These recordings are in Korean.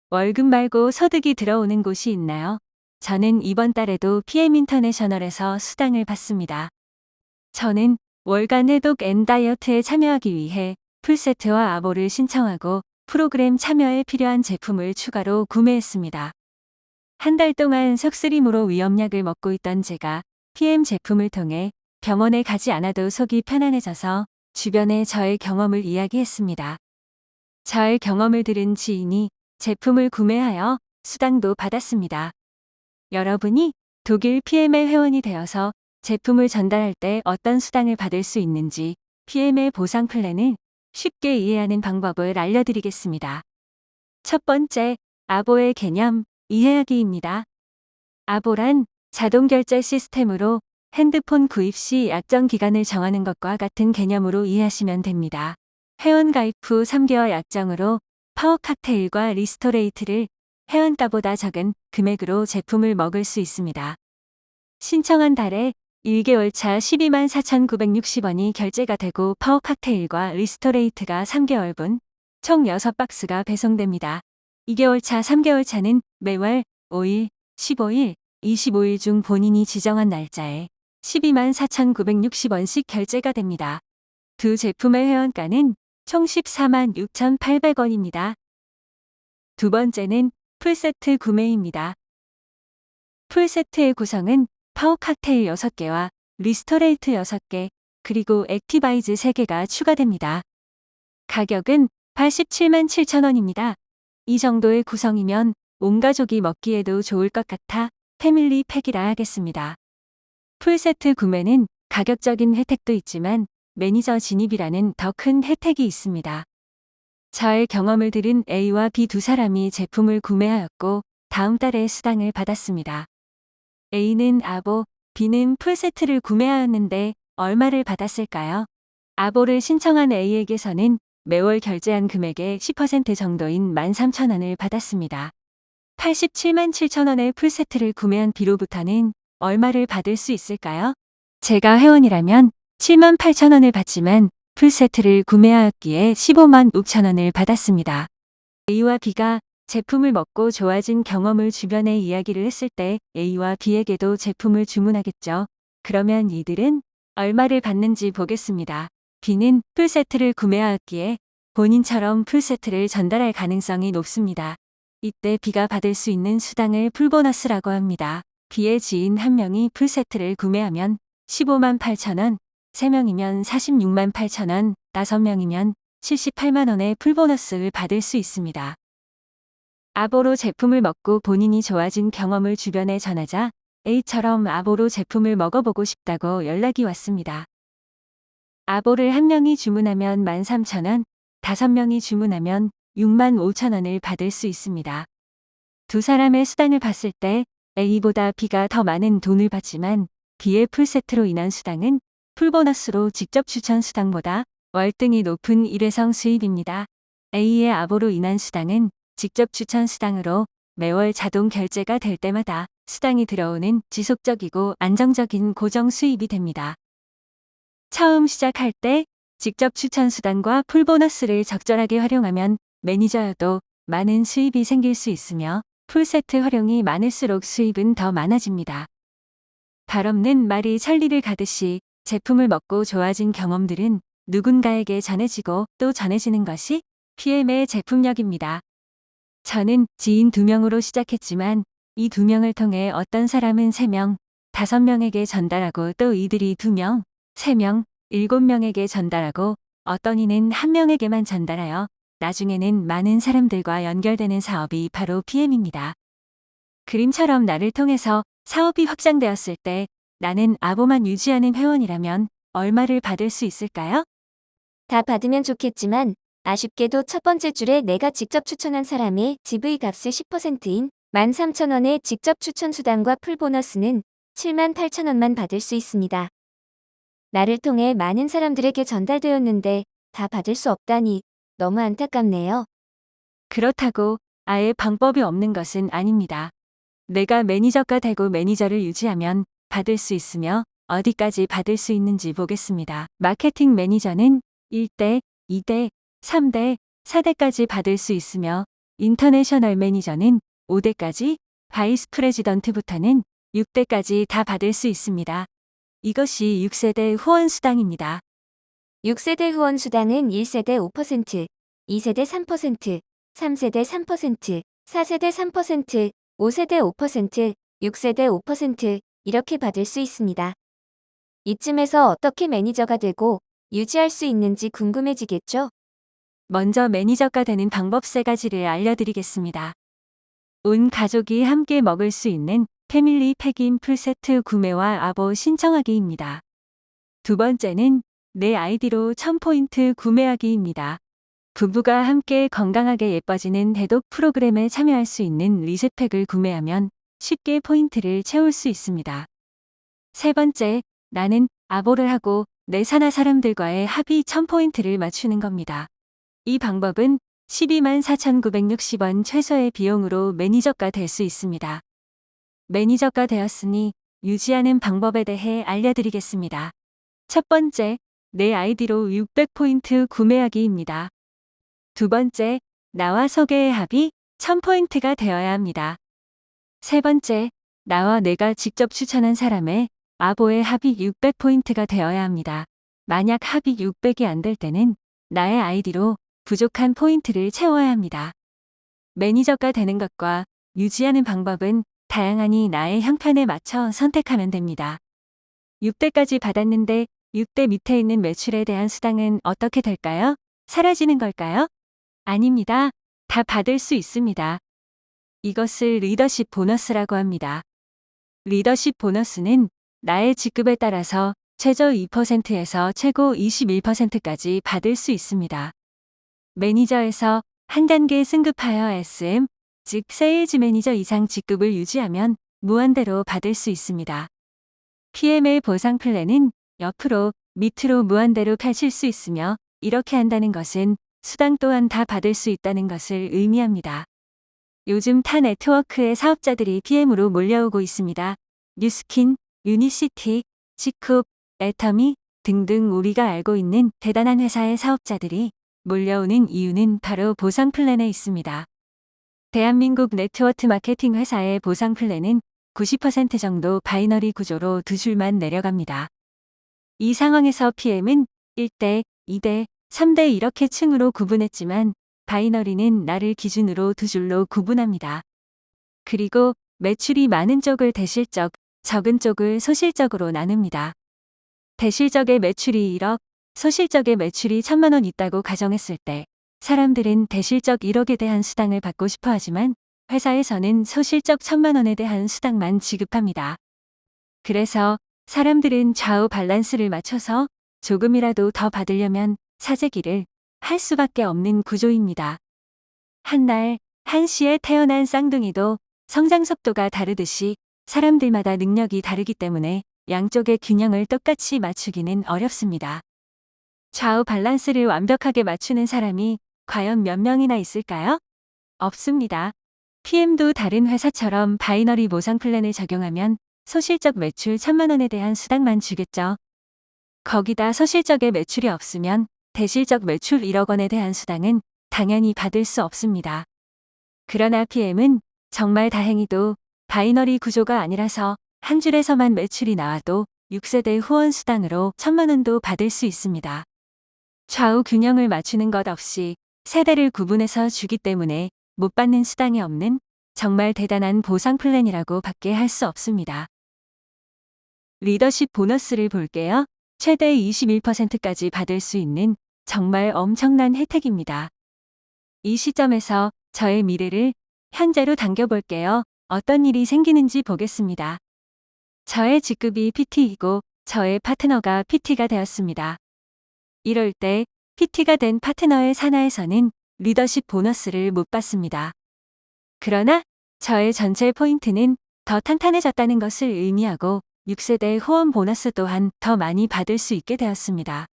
월급 말고 소득이 들어오는 곳이 있나요? 저는 이번 달에도 PM 인터내셔널에서 수당을 받습니다. 저는 월간 해독 앤 다이어트에 참여하기 위해 풀세트와 아보를 신청하고 프로그램 참여에 필요한 제품을 추가로 구매했습니다. 한 달 동안 석쓰림으로 위염약을 먹고 있던 제가 PM 제품을 통해 병원에 가지 않아도 속이 편안해져서 주변에 저의 경험을 이야기했습니다. 저의 경험을 들은 지인이 제품을 구매하여 수당도 받았습니다. 여러분이 독일 PML 회원이 되어서 제품을 전달할 때 어떤 수당을 받을 수 있는지 PML 보상 플랜을 쉽게 이해하는 방법을 알려드리겠습니다. 첫 번째, 아보의 개념, 이해하기입니다. 아보란 자동 결제 시스템으로 핸드폰 구입 시 약정 기간을 정하는 것과 같은 개념으로 이해하시면 됩니다. 회원 가입 후 3개월 약정으로 파워 칵테일과 리스토레이트를 회원가보다 적은 금액으로 제품을 먹을 수 있습니다. 신청한 달에 1개월 차 124,960원이 결제가 되고 파워 칵테일과 리스토레이트가 3개월분 총 6박스가 배송됩니다. 2개월 차 3개월 차는 매월 5일, 15일, 25일 중 본인이 지정한 날짜에 124,960원씩 결제가 됩니다. 두 제품의 회원가는 총 146,800원입니다. 두 번째는 풀세트 구매입니다. 풀세트의 구성은 파워 칵테일 6개와 리스토레이트 6개, 그리고 액티바이즈 3개가 추가됩니다. 가격은 877,000원입니다. 이 정도의 구성이면 온 가족이 먹기에도 좋을 것 같아 패밀리 팩이라 하겠습니다. 풀세트 구매는 가격적인 혜택도 있지만 매니저 진입이라는 더 큰 혜택이 있습니다. 저의 경험을 들은 A와 B 두 사람이 제품을 구매하였고 다음 달에 수당을 받았습니다. A는 아보, B는 풀세트를 구매하였는데 얼마를 받았을까요? 아보를 신청한 A에게서는 매월 결제한 금액의 10% 정도인 13,000원을 받았습니다. 877,000원의 풀세트를 구매한 B로부터는 얼마를 받을 수 있을까요? 제가 회원이라면 78,000원을 받지만 풀세트를 구매하였기에 156,000원을 받았습니다. A와 B가 제품을 먹고 좋아진 경험을 주변에 이야기를 했을 때 A와 B에게도 제품을 주문하겠죠. 그러면 이들은 얼마를 받는지 보겠습니다. B는 풀세트를 구매하였기에 본인처럼 풀세트를 전달할 가능성이 높습니다. 이때 B가 받을 수 있는 수당을 풀보너스라고 합니다. B의 지인 한 명이 풀세트를 구매하면 158,000원, 3명이면 468,000원, 5명이면 780,000원의 풀보너스를 받을 수 있습니다. 아보로 제품을 먹고 본인이 좋아진 경험을 주변에 전하자 A처럼 아보로 제품을 먹어보고 싶다고 연락이 왔습니다. 아보를 한 명이 주문하면 13,000원, 5명이 주문하면 65,000원을 받을 수 있습니다. 두 사람의 수당을 봤을 때 A보다 B가 더 많은 돈을 받지만 B의 풀세트로 인한 수당은 풀보너스로 직접 추천 수당보다 월등히 높은 일회성 수입입니다. A의 아보로 인한 수당은 직접 추천 수당으로 매월 자동 결제가 될 때마다 수당이 들어오는 지속적이고 안정적인 고정 수입이 됩니다. 처음 시작할 때 직접 추천 수당과 풀보너스를 적절하게 활용하면 매니저여도 많은 수입이 생길 수 있으며 풀세트 활용이 많을수록 수입은 더 많아집니다. 발 없는 말이 천리를 가듯이 제품을 먹고 좋아진 경험들은 누군가에게 전해지고 또 전해지는 것이 PM의 제품력입니다. 저는 지인 2명으로 시작했지만 이 2명을 통해 어떤 사람은 3명, 5명에게 전달하고 또 이들이 2명, 3명, 7명에게 전달하고 어떤 이는 1명에게만 전달하여 나중에는 많은 사람들과 연결되는 사업이 바로 PM입니다. 그림처럼 나를 통해서 사업이 확장되었을 때 나는 아보만 유지하는 회원이라면 얼마를 받을 수 있을까요? 다 받으면 좋겠지만 아쉽게도 첫 번째 줄에 내가 직접 추천한 사람의 GV 값의 10%인 13,000원의 직접 추천 수당과 풀보너스는 78,000원만 받을 수 있습니다. 나를 통해 많은 사람들에게 전달되었는데 다 받을 수 없다니 너무 안타깝네요. 그렇다고 아예 방법이 없는 것은 아닙니다. 내가 매니저가 되고 매니저를 유지하면 받을 수 있으며 어디까지 받을 수 있는지 보겠습니다. 마케팅 매니저는 1대, 2대, 3대, 4대까지 받을 수 있으며 인터내셔널 매니저는 5대까지, 바이스 프레지던트부터는 6대까지 다 받을 수 있습니다. 이것이 6세대 후원 수당입니다. 6세대 후원 수당은 1세대 5%, 2세대 3%, 3세대 3%, 4세대 3%, 5세대 5%, 6세대 5% 이렇게 받을 수 있습니다. 이쯤에서 어떻게 매니저가 되고 유지할 수 있는지 궁금해지겠죠? 먼저 매니저가 되는 방법 3가지를 알려드리겠습니다. 온 가족이 함께 먹을 수 있는 패밀리 팩인 풀세트 구매와 아보 신청하기입니다. 두 번째는 내 아이디로 1000포인트 구매하기입니다. 부부가 함께 건강하게 예뻐지는 해독 프로그램에 참여할 수 있는 리셋팩을 구매하면 쉽게 포인트를 채울 수 있습니다. 세 번째, 나는 아보를 하고 내 산하 사람들과의 합의 1000포인트를 맞추는 겁니다. 이 방법은 124,960원 최소의 비용으로 매니저가 될 수 있습니다. 매니저가 되었으니 유지하는 방법에 대해 알려드리겠습니다. 첫 번째, 내 아이디로 600포인트 구매하기입니다. 두 번째, 나와 소개의 합이 1000포인트가 되어야 합니다. 세 번째, 나와 내가 직접 추천한 사람의 아보의 합이 600포인트가 되어야 합니다. 만약 합이 600이 안 될 때는 나의 아이디로 부족한 포인트를 채워야 합니다. 매니저가 되는 것과 유지하는 방법은 다양하니 나의 형편에 맞춰 선택하면 됩니다. 6대까지 받았는데 6대 밑에 있는 매출에 대한 수당은 어떻게 될까요? 사라지는 걸까요? 아닙니다. 다 받을 수 있습니다. 이것을 리더십 보너스라고 합니다. 리더십 보너스는 나의 직급에 따라서 최저 2%에서 최고 21%까지 받을 수 있습니다. 매니저에서 한 단계 승급하여 SM, 즉 세일즈 매니저 이상 직급을 유지하면 무한대로 받을 수 있습니다. PM의 보상 플랜은 옆으로, 밑으로 무한대로 펼칠 수 있으며 이렇게 한다는 것은 수당 또한 다 받을 수 있다는 것을 의미합니다. 요즘 타 네트워크의 사업자들이 PM으로 몰려오고 있습니다. 뉴스킨, 유니시티, 지쿱, 애터미 등등 우리가 알고 있는 대단한 회사의 사업자들이 몰려오는 이유는 바로 보상 플랜에 있습니다. 대한민국 네트워크 마케팅 회사의 보상 플랜은 90% 정도 바이너리 구조로 두 줄만 내려갑니다. 이 상황에서 PM은 1대, 2대, 3대 이렇게 층으로 구분했지만 바이너리는 나를 기준으로 두 줄로 구분합니다. 그리고 매출이 많은 쪽을 대실적, 적은 쪽을 소실적으로 나눕니다. 대실적의 매출이 1억, 소실적의 매출이 1000만 원 있다고 가정했을 때 사람들은 대실적 1억에 대한 수당을 받고 싶어 하지만 회사에서는 소실적 1000만 원에 대한 수당만 지급합니다. 그래서 사람들은 좌우 밸런스를 맞춰서 조금이라도 더 받으려면 사재기를 할 수밖에 없는 구조입니다. 한날 한시에 태어난 쌍둥이도 성장 속도가 다르듯이 사람들마다 능력이 다르기 때문에 양쪽의 균형을 똑같이 맞추기는 어렵습니다. 좌우 밸런스를 완벽하게 맞추는 사람이 과연 몇 명이나 있을까요? 없습니다. PM도 다른 회사처럼 바이너리 보상 플랜을 적용하면 소실적 매출 1000만 원에 대한 수당만 주겠죠. 거기다 소실적의 매출이 없으면 대실적 매출 1억 원에 대한 수당은 당연히 받을 수 없습니다. 그러나 PM은 정말 다행히도 바이너리 구조가 아니라서 한 줄에서만 매출이 나와도 6세대 후원 수당으로 1000만 원도 받을 수 있습니다. 좌우 균형을 맞추는 것 없이 세대를 구분해서 주기 때문에 못 받는 수당이 없는 정말 대단한 보상 플랜이라고 밖에 할 수 없습니다. 리더십 보너스를 볼게요. 최대 21%까지 받을 수 있는 정말 엄청난 혜택입니다. 이 시점에서 저의 미래를 현재로 당겨볼게요. 어떤 일이 생기는지 보겠습니다. 저의 직급이 PT이고 저의 파트너가 PT가 되었습니다. 이럴 때 PT가 된 파트너의 산하에서는 리더십 보너스를 못 받습니다. 그러나 저의 전체 포인트는 더 탄탄해졌다는 것을 의미하고 6세대 후원 보너스 또한 더 많이 받을 수 있게 되었습니다.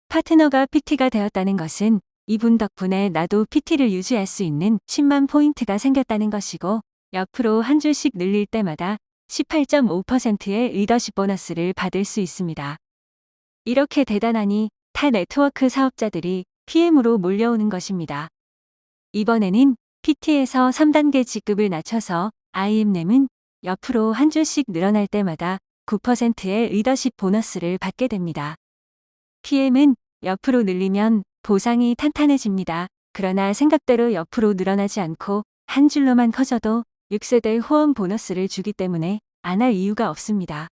파트너가 PT가 되었다는 것은 이분 덕분에 나도 PT를 유지할 수 있는 10만 포인트가 생겼다는 것이고 옆으로 한 줄씩 늘릴 때마다 18.5%의 리더십 보너스를 받을 수 있습니다. 이렇게 대단하니 타 네트워크 사업자들이 PM으로 몰려오는 것입니다. 이번에는 PT에서 3단계 직급을 낮춰서 IM님은 옆으로 한 줄씩 늘어날 때마다 9%의 리더십 보너스를 받게 됩니다. PM은 옆으로 늘리면 보상이 탄탄해집니다. 그러나 생각대로 옆으로 늘어나지 않고 한 줄로만 커져도 6세대 후원 보너스를 주기 때문에 안 할 이유가 없습니다.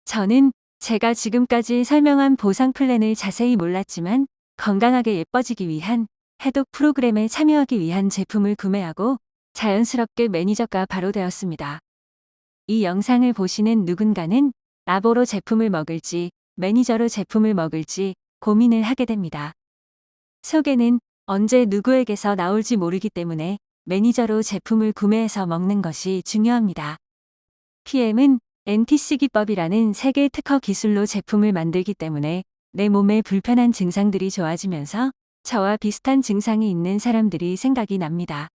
저는 제가 지금까지 설명한 보상 플랜을 자세히 몰랐지만 건강하게 예뻐지기 위한 해독 프로그램에 참여하기 위한 제품을 구매하고 자연스럽게 매니저가 바로 되었습니다. 이 영상을 보시는 누군가는 라보로 제품을 먹을지 매니저로 제품을 먹을지 고민을 하게 됩니다. 속에는 언제 누구에게서 나올지 모르기 때문에 매니저로 제품을 구매해서 먹는 것이 중요합니다. PM은 NTC 기법이라는 세계 특허 기술로 제품을 만들기 때문에 내 몸에 불편한 증상들이 좋아지면서 저와 비슷한 증상이 있는 사람들이 생각이 납니다.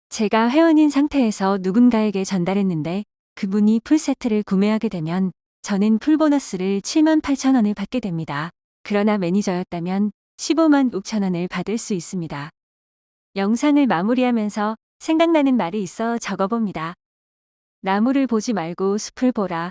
제가 회원인 상태에서 누군가에게 전달했는데 그분이 풀세트를 구매하게 되면 저는 풀보너스를 78,000원을 받게 됩니다. 그러나 매니저였다면 156,000원을 받을 수 있습니다. 영상을 마무리하면서 생각나는 말이 있어 적어봅니다. 나무를 보지 말고 숲을 보라.